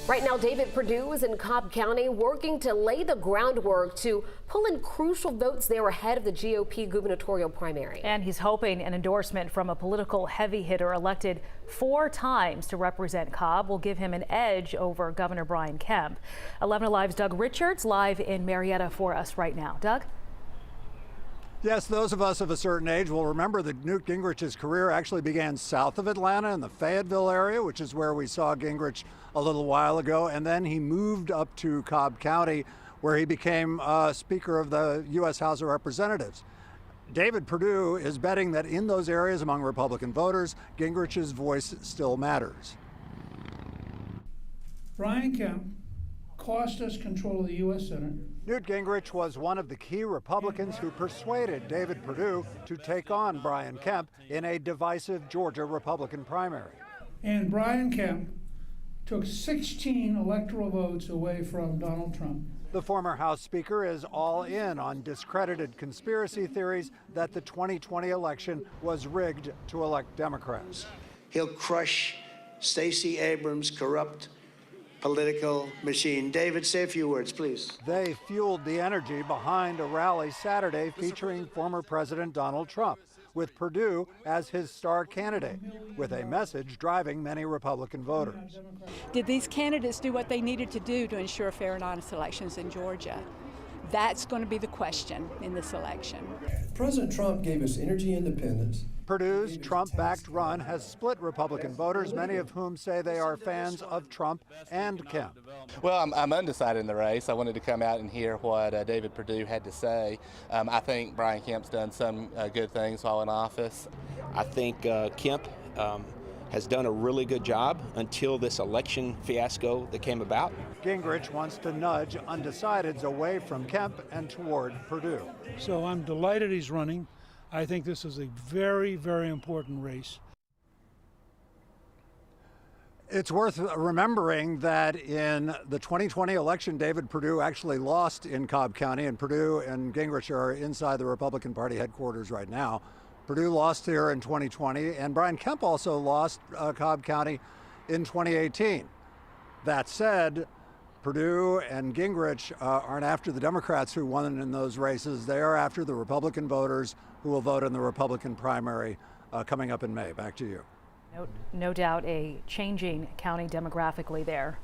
Right now, David Perdue is in Cobb County working to lay the groundwork to pull in crucial votes there ahead of the GOP gubernatorial primary. And he's hoping an endorsement from a political heavy hitter elected 4 times to represent Cobb will give him an edge over Governor Brian Kemp. 11 Alive's Doug Richards live in Marietta for us right now. Doug? Yes, those of us of a certain age will remember that Newt Gingrich's career actually began south of Atlanta in the Fayetteville area, which is where we saw Gingrich a little while ago. And then he moved up to Cobb County, where he became Speaker of the U.S. House of Representatives. David Perdue is betting that in those areas among Republican voters, Gingrich's voice still matters. Brian Kemp cost us control of the U.S. Senate. Newt Gingrich was one of the key Republicans who persuaded David Perdue to take on Brian Kemp in a divisive Georgia Republican primary. And Brian Kemp took 16 electoral votes away from Donald Trump. The former House Speaker is all in on discredited conspiracy theories that the 2020 election was rigged to elect Democrats. He'll crush Stacey Abrams' corrupt political machine. David, say a few words, please. They fueled the energy behind a rally Saturday featuring former President Donald Trump, with Perdue as his star candidate, with a message driving many Republican voters. Did these candidates do what they needed to do to ensure fair and honest elections in Georgia? That's going to be the question in this election. President Trump gave us energy independence. Purdue's Trump-backed run has split Republican voters, many of whom say they are fans of Trump and Kemp. Well, I'm undecided in the race. I wanted to come out and hear what David Perdue had to say. I think Brian Kemp's done some good things while in office. I think Kemp has done a really good job until this election fiasco that came about. Gingrich wants to nudge undecideds away from Kemp and toward Perdue. So I'm delighted he's running. I think this is a very, very important race. It's worth remembering that in the 2020 election, David Perdue actually lost in Cobb County, and Perdue and Gingrich are inside the Republican Party headquarters right now. Perdue lost here in 2020, and Brian Kemp also lost Cobb County in 2018. That said, Perdue and Gingrich aren't after the Democrats who won in those races. They are after the Republican voters who will vote in the Republican primary coming up in May. Back to you. No doubt a changing county demographically there.